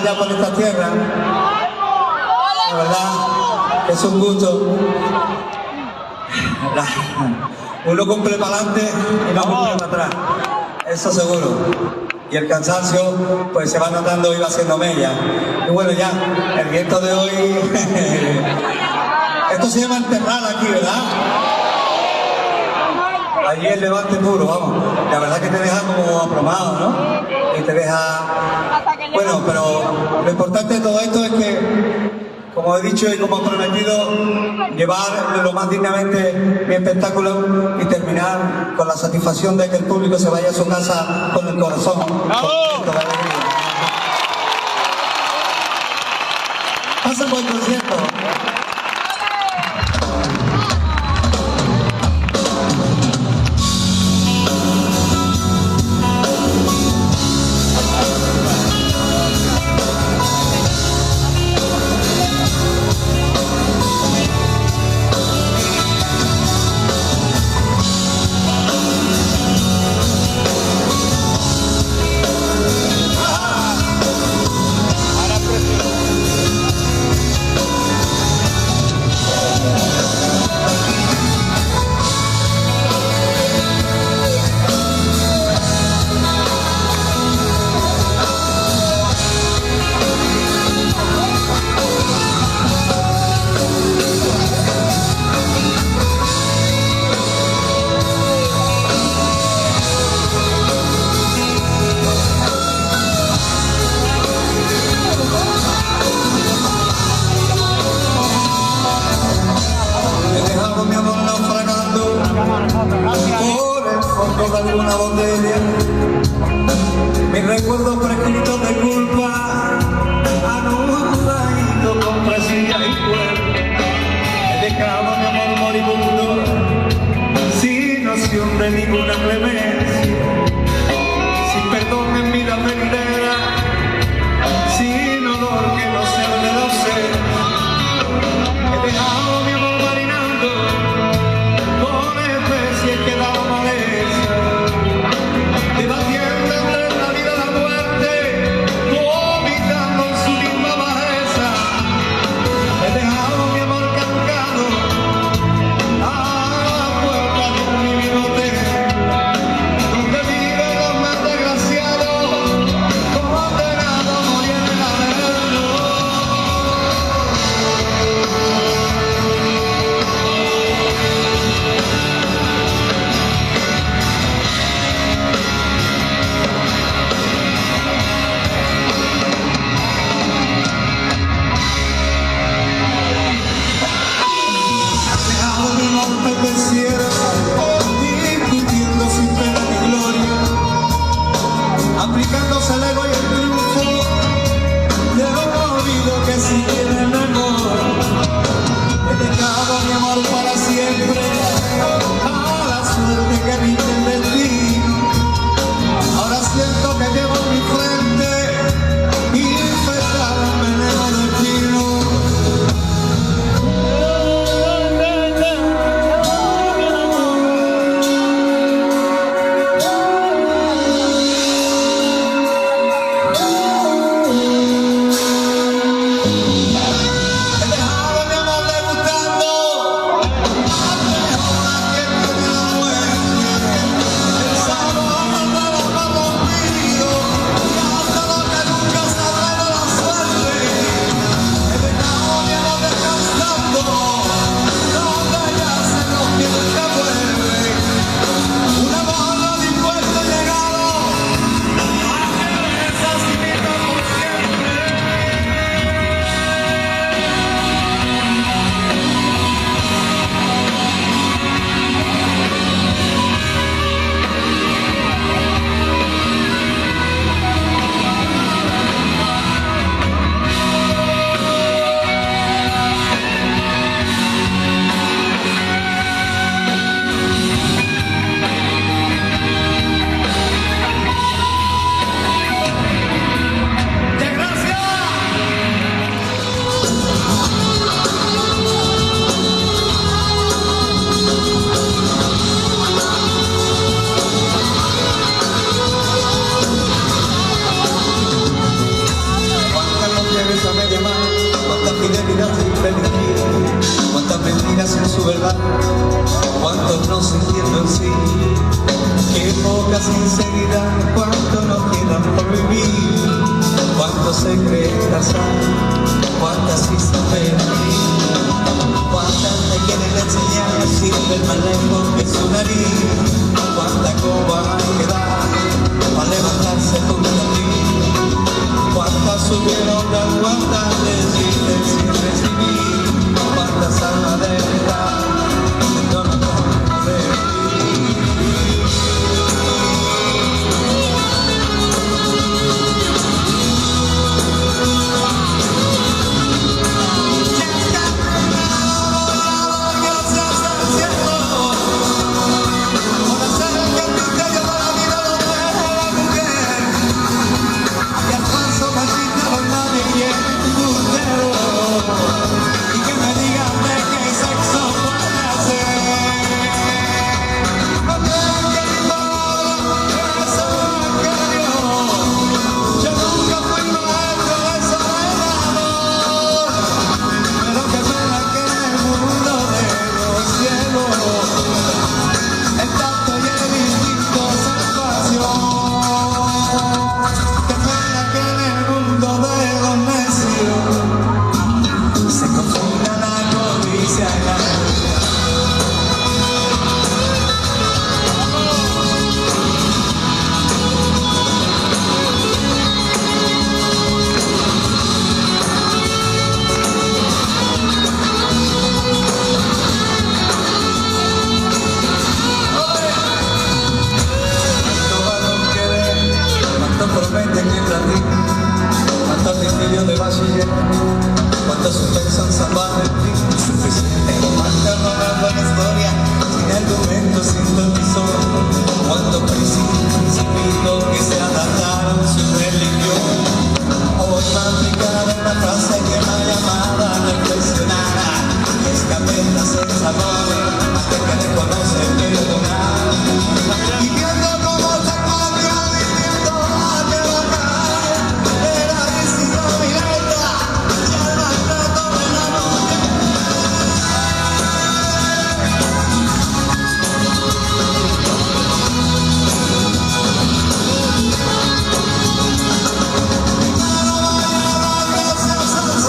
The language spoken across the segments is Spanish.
ya por esta tierra. La verdad, es un gusto. Uno cumple para adelante y no cumple para atrás. Eso seguro. Y el cansancio pues se va notando y va haciendo mella. Y bueno, ya, el viento de hoy... Esto se llama enterrar aquí, ¿verdad? Allí el levante puro, vamos. La verdad que te deja como aprobado, ¿no? Y te deja... Bueno, pero lo importante de todo esto es que, como he dicho y como he prometido, llevar lo más dignamente mi espectáculo y terminar con la satisfacción de que el público se vaya a su casa con el corazón. ¡Bravo! Pasen buen concierto. Una botella, mis recuerdos prescritos de culpa anudadito con presilla y cuerpo. He dejado mi amor moribundo sin noción de ninguna clemencia, sin perdón en vida venidera, sin olor que no sea de los seres. He dejado mi amor marinando con especies que la maleza. sinceridad, cuánto nos quedan por vivir, cuánto se cree casar, cuántas sí saben abrir, cuántas te quieren enseñar sin ver más lejos que su nariz, cuánta coba hay que dar para levantarse junto a ti, cuántas subieron de cuántas desisten sin recibir, cuántas almas de verdad no nos vamos de cuántos misterios de bachiller, cuántos suspensos salvajes, suficiente romance robando la historia, sin argumento, sin televisor, cuántos principios que se adaptaron sin religión, hoy me ha aplicado una frase que me ha llamado a reflexionar, y es que apenas el sabor, antes que reconoce perdonar, y viendo cómo se cambia viviendo a que bajar, era distinto mi letra, y el maltrato de la mujer. No voy a dar gracias al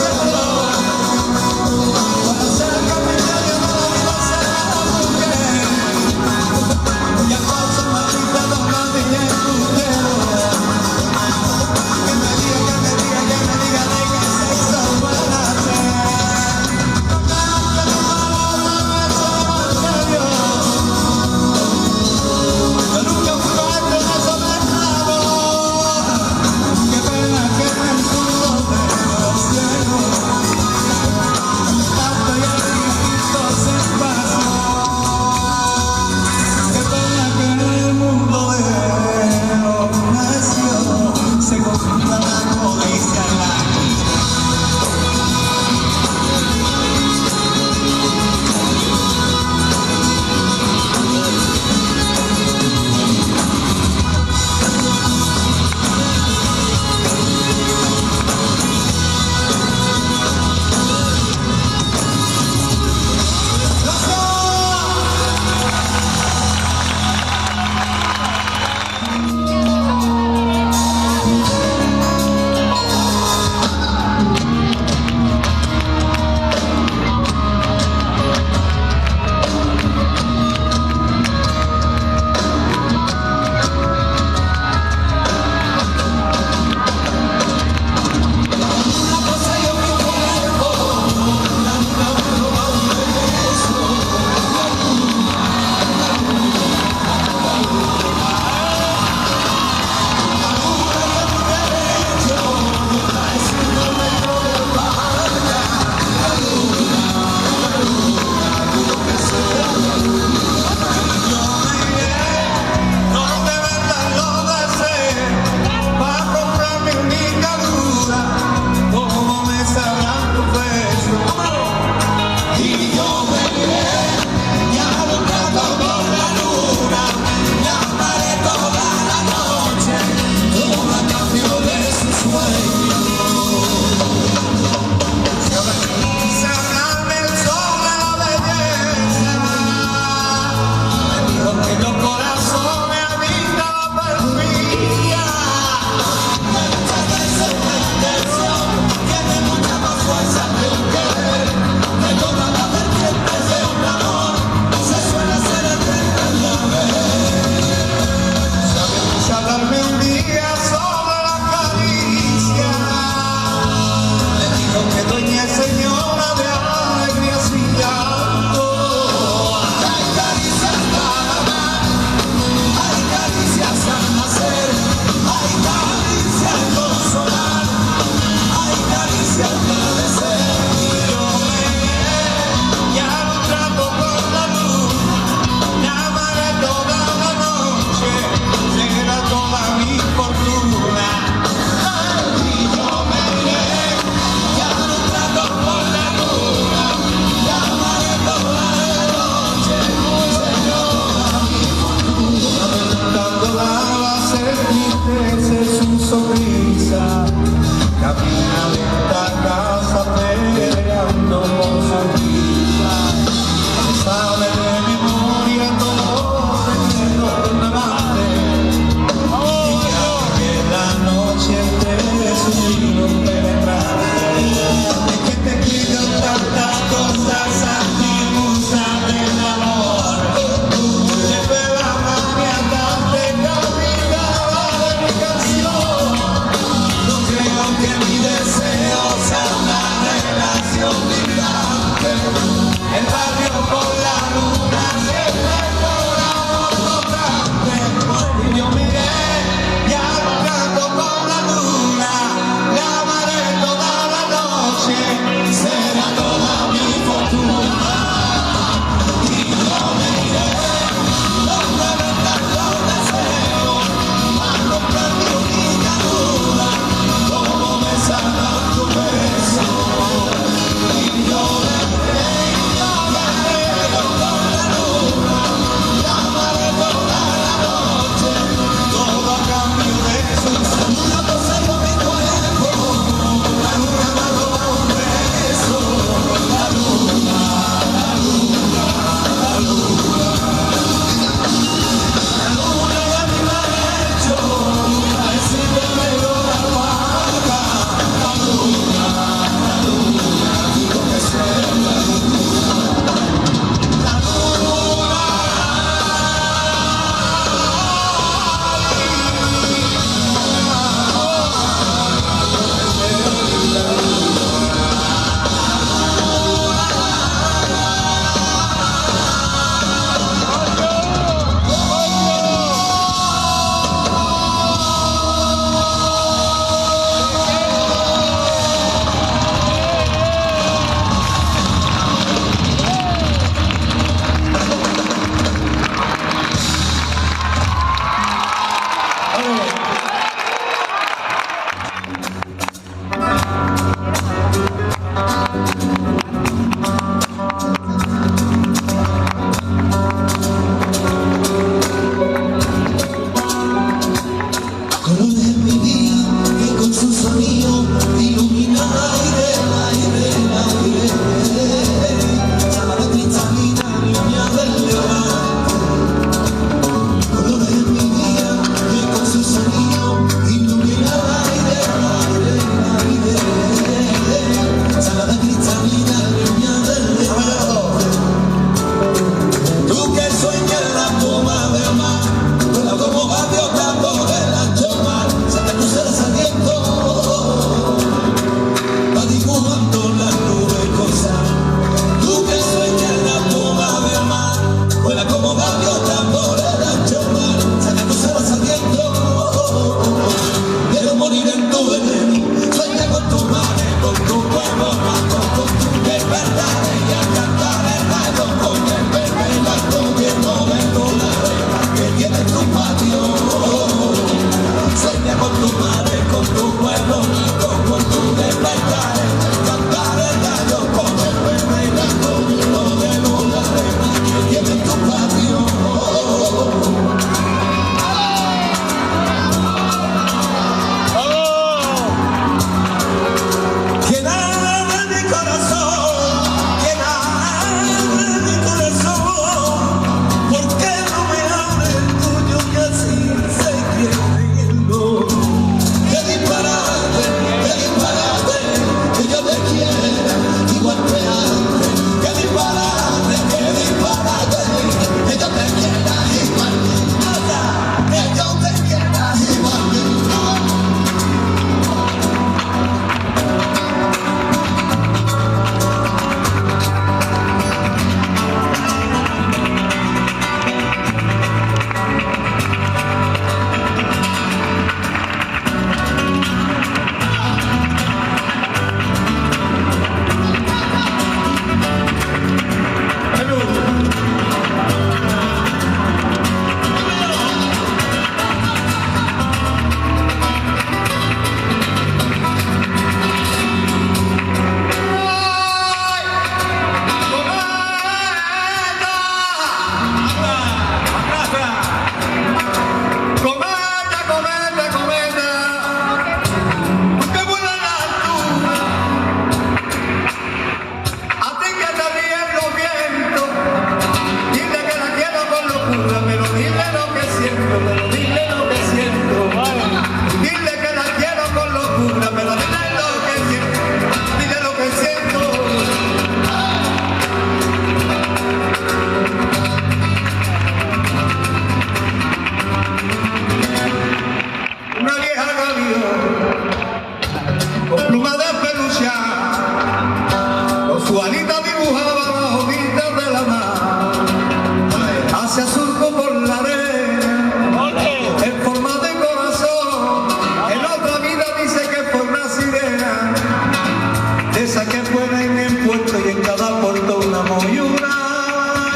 de esa que fuera en el puerto y en cada puerto una moyuna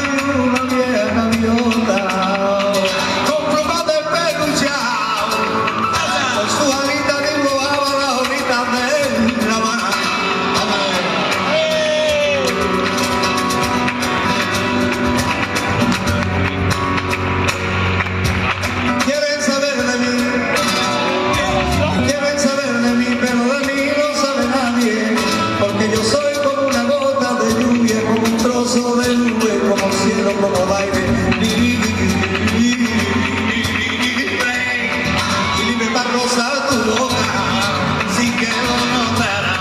y una vieja gaviota con pluma de peluchao, con su alita dibujaba las horitas de la mar. Quieren saber de mí, pero de mí no sabe nadie, porque yo soy como una gota de lluvia, como un trozo de nube, como cielo, como aire. Y libre para rozar tu boca, sin que lo notara.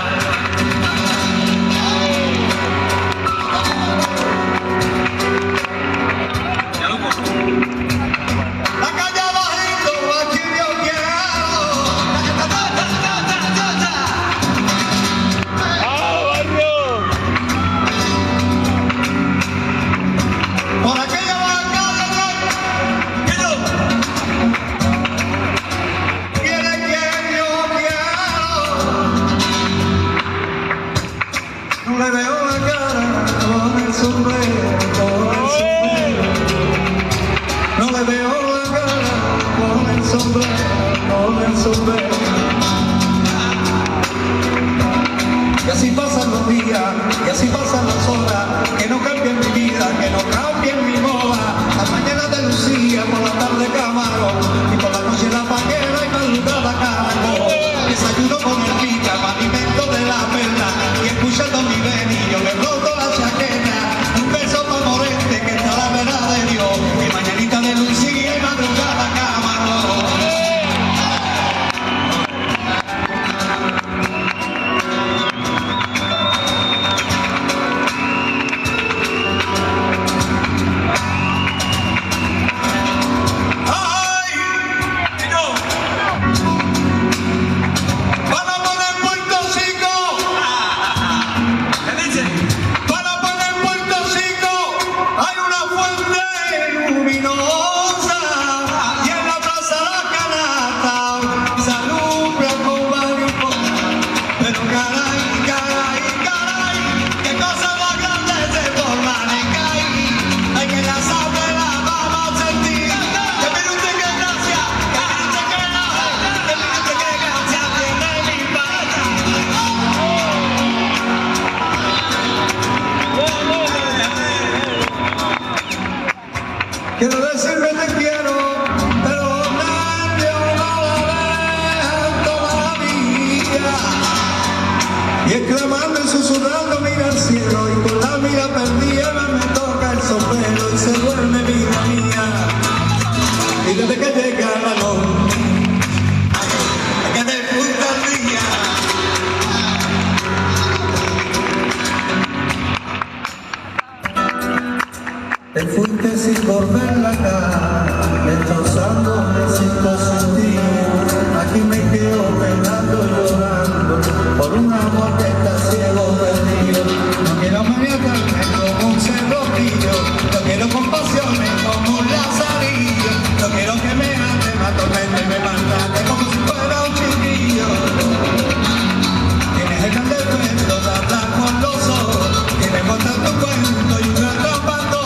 La calle bajito, aquí yo quiero. Por aquella bancada que yo quiere quien yo quiero. No le veo la cara con el sombrero, con el sombrero. No le veo la cara con el sombrero, con el sombrero. Y así pasan los días, y así pasan las horas, que no cambien mi vida, que no cambien mi moda. La mañana de Lucía, por la tarde Camarón, y por la noche la paquera y madrugada Caracol. Desayuno con el pica, alimento de la perla, y escuchando mi Beni, yo me roto la chaqueta. Un beso pa' Morente, que está la vera de Dios, y mañanita de Lucía y madrugada Camarón. Quiero decirme te quiero, pero los nervios no la dejan todavía. Y exclamando y susurrando mira al cielo, y con la mira perdida me toca el sombrero y se duerme vida mía. Y desde que llega la noche, que despunta el día, te fuiste sin volver la cara, destrozándome sin consentir. Aquí me quedo penando y llorando por un amor que está ciego perdido. No quiero maniatarme como un cerroquillo, no quiero compasiones como un lazarillo. No quiero que me ande, me atormente y me maltrate como si fuera un chiquillo. Tienes el gran defecto de hablar con los ojos, tienes contar tu cuento y un gran zapato.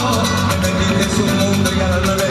Me metiste en su mundo y ahora no le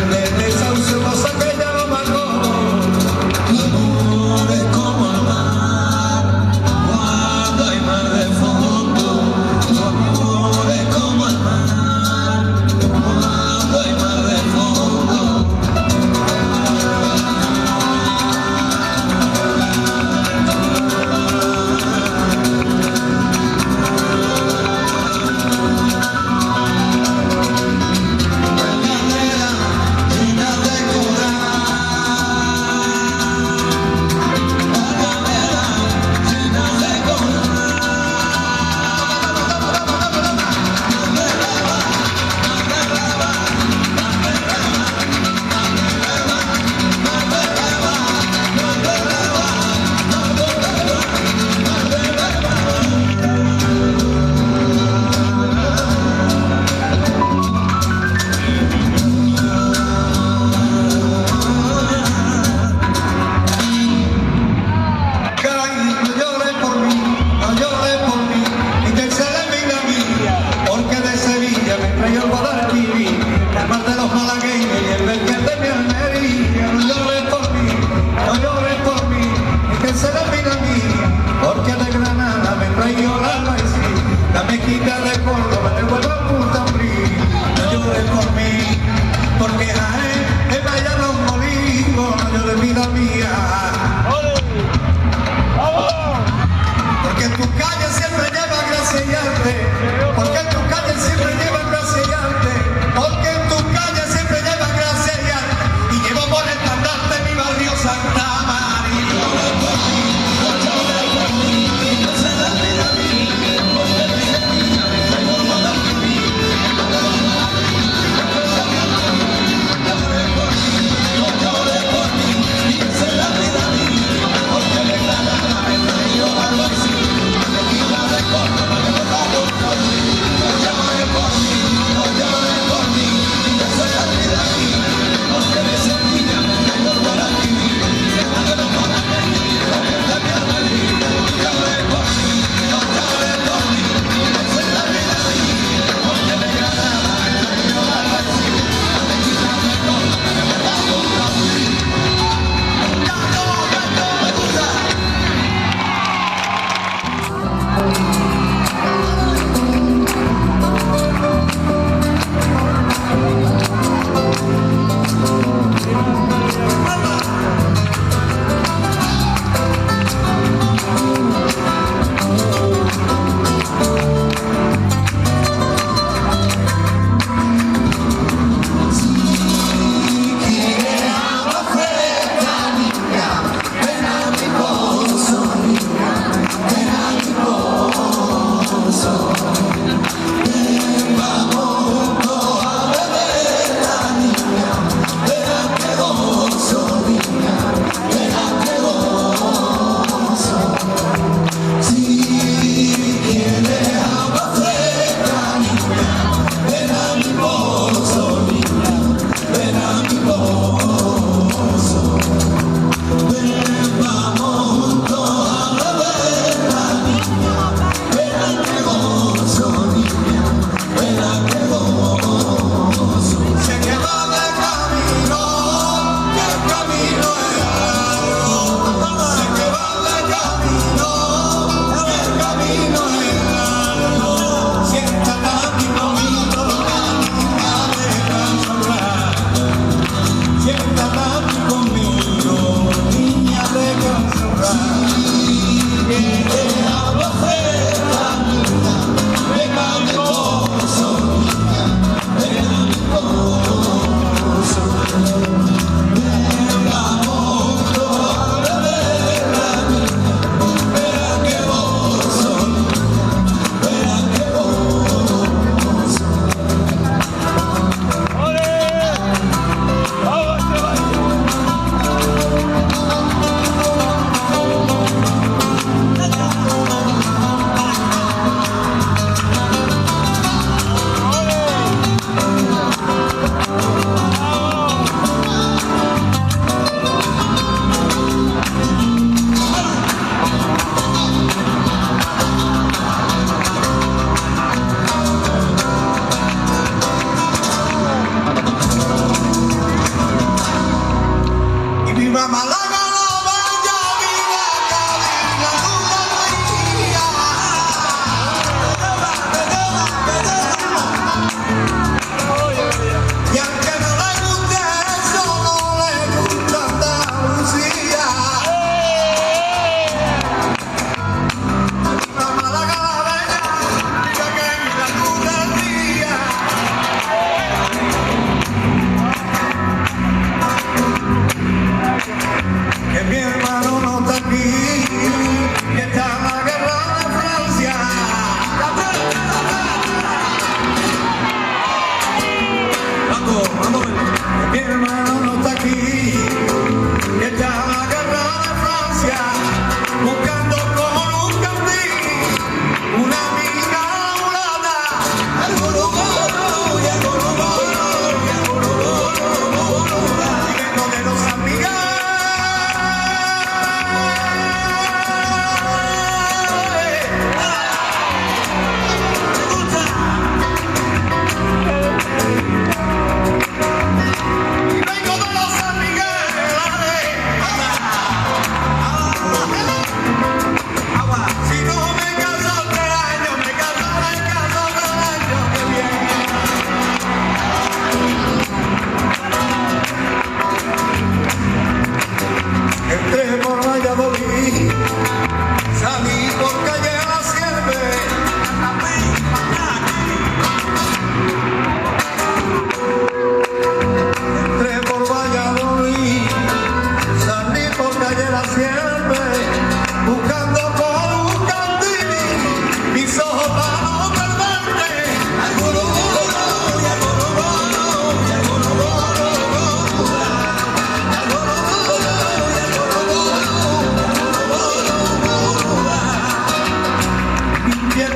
traído la raíz, la mezquita de Córdoba, te vuelvo a Putambrí. No llores por mí, porque Jaén es vaya Don Molino, no llores vida mía. Porque en tu calle siempre lleva gracia y arte, porque en tu calle siempre lleva gracia y arte, porque en tu calle siempre lleva gracia y arte, y llevo por el estandarte mi barrio Santa María. No llores por mí, no se la vida mía, porque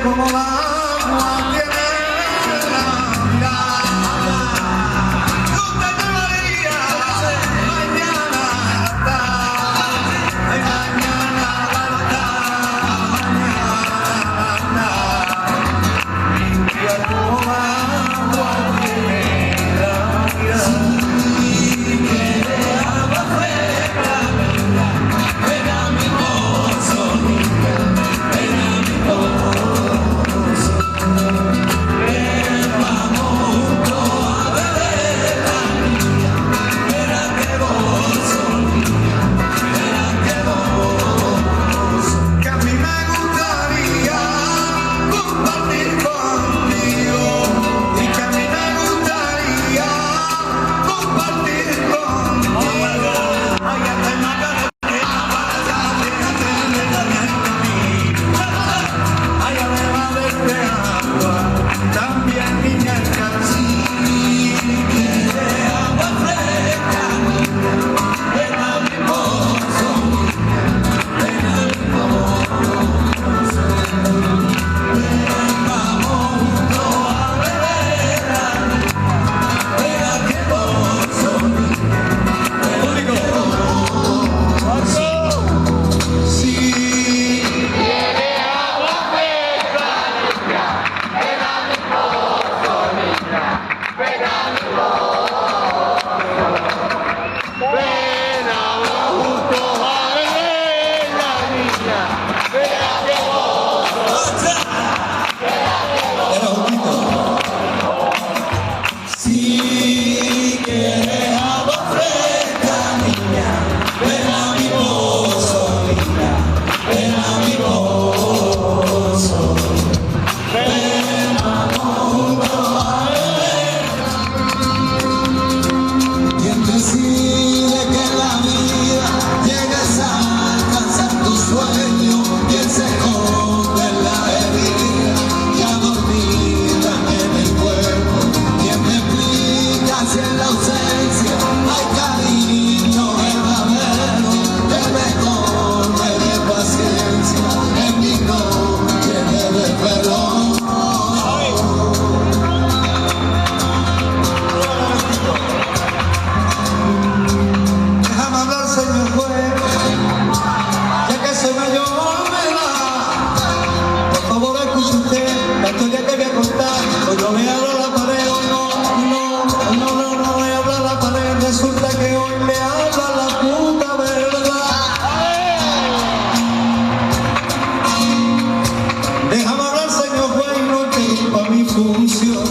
como la agua tiene la mirada. Yo te llevaría mañana hasta, ay, mañana hasta, mañana hasta, limpia como la agua tiene la mirada. Si quieres agua fresca, ven a mi pozo, ven a mi pozo, ven, vamos juntos a beber la niña, ven a que gozo, ven a que gozo, que a mí me gustaría compartir contigo, y que a mí me gustaría compartir contigo. Ay, hasta el macarrón que pasa, déjate de la niña. Ay, además de este agua, también niña si quieres agua fresca, ven a mi pozo, ven a mi pozo, ven, vamos juntos a beber, ven a que pozo, público, si si quieres agua fresca, niña, ven a mi pozo, niña, ven a mi pozo, ven, vamos juntos a beber. ¿Quién decide que en la vida llegues a alcanzar tu sueño? ¿Quién se esconde en la herida que adormita en el cuerpo? ¿Quién me explica si en la ausencia hay cariño verdadero que me corre de paciencia? En mi no tiene desvelo. Déjame hablar, señor juez, ya que soy mayor de edad. Por favor, escuche usted la historia que voy a contar. Hoy no me habla la pared, hoy no me habla la pared. Resulta que hoy me habla la puta verdad. Déjame hablar, señor juez, y no interrumpa mi función.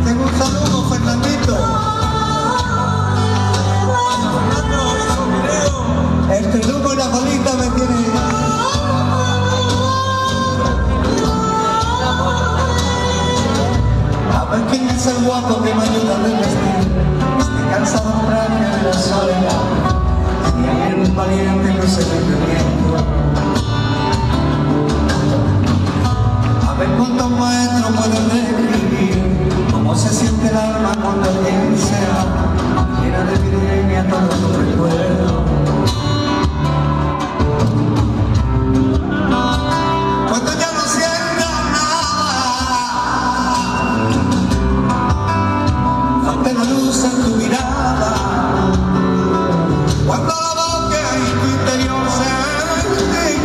Tengo un saludo, Fernandito. Este grupo y la colita me tiene. A ver quién es el guapo que me ayuda a revestir este cansado traje de la soledad. Si hay un valiente no se me viento. A ver cuántos maestros pueden describir cómo se siente el alma cuando alguien se va, llena de virgen y a todos los recuerdos. Cuando ya no sienta nada, falta la luz en tu mirada. Cuando la boca y tu interior se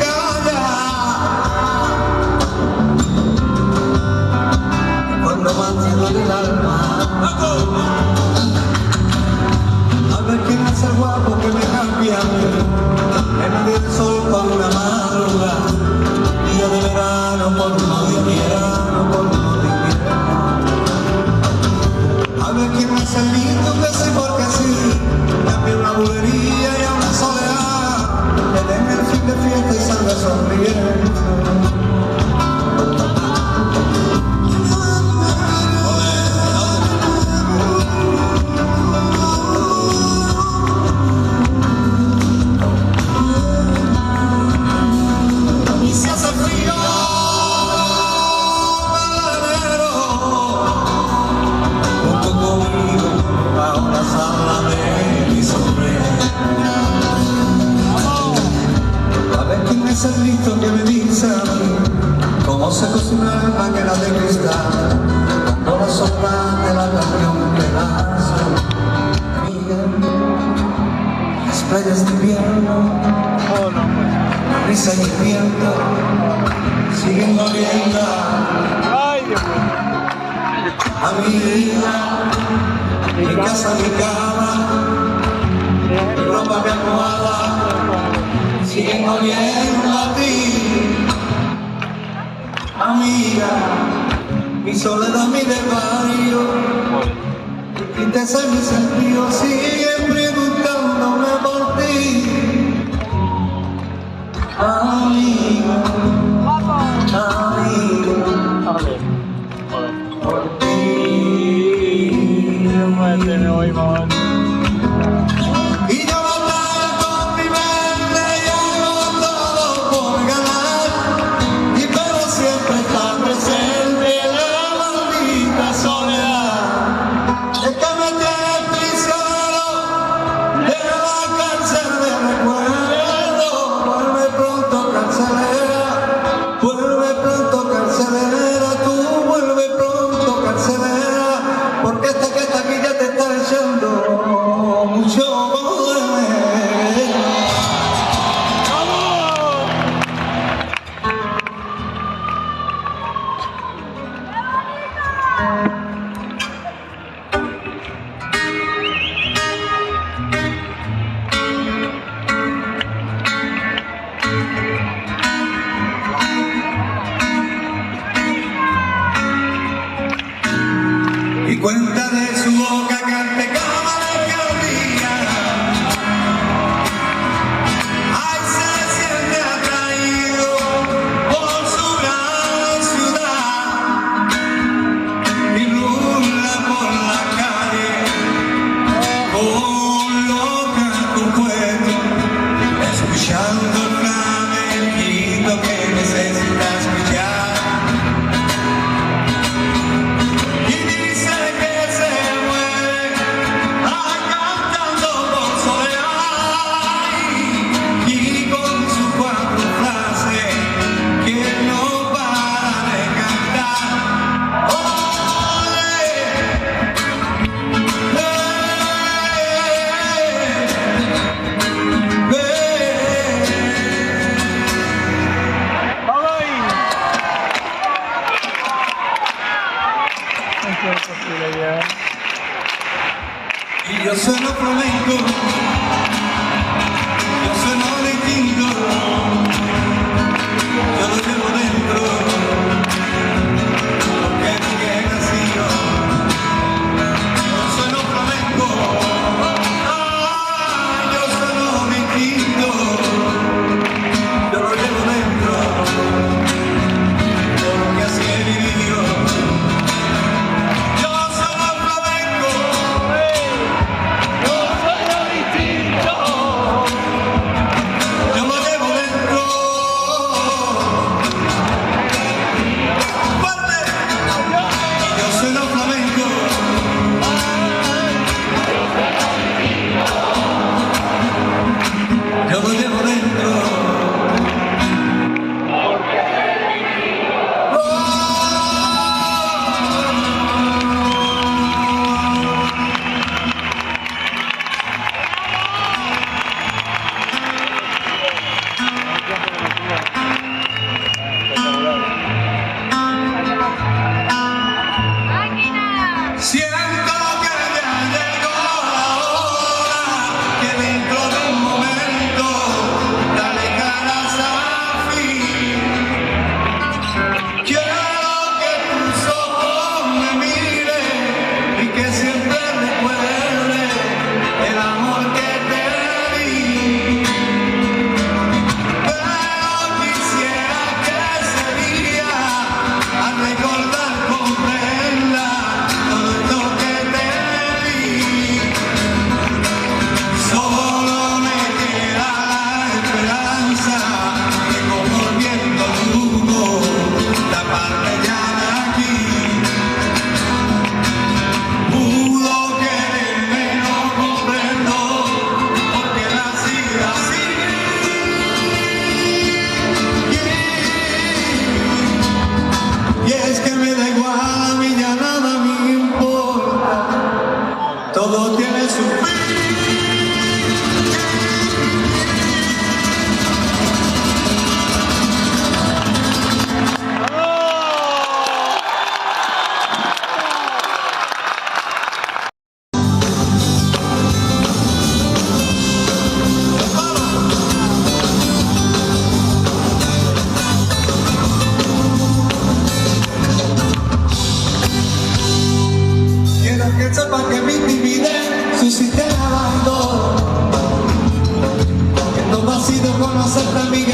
calla, cuando más te duele el alma. A ver quién es el guapo que me cambia en el sol por una madrugada, día de verano por uno de verano por uno de invierno. A ver quién es el lindo que sé porque sí, también una bulería y a una soledad. es el listo que me dice a mí cómo se cocina en máquina de cristal, cuando la sombra de la canción que nace. Las playas de invierno, la risa y el viento siguen oliendo a mi vida, mi casa, mi cama, mi ropa, mi almohada siguen oliendo a ti, amiga, mi soledad, mi desvarío, mi tristeza y mi sentido siguen preguntándome por ti, amiga, amiga, por ti. Me voy, mamá. Y yo batallo con mi mente y hago todo por ganar, y pero siempre está presente la maldita soledad. Es que me tiene prisionero conocer también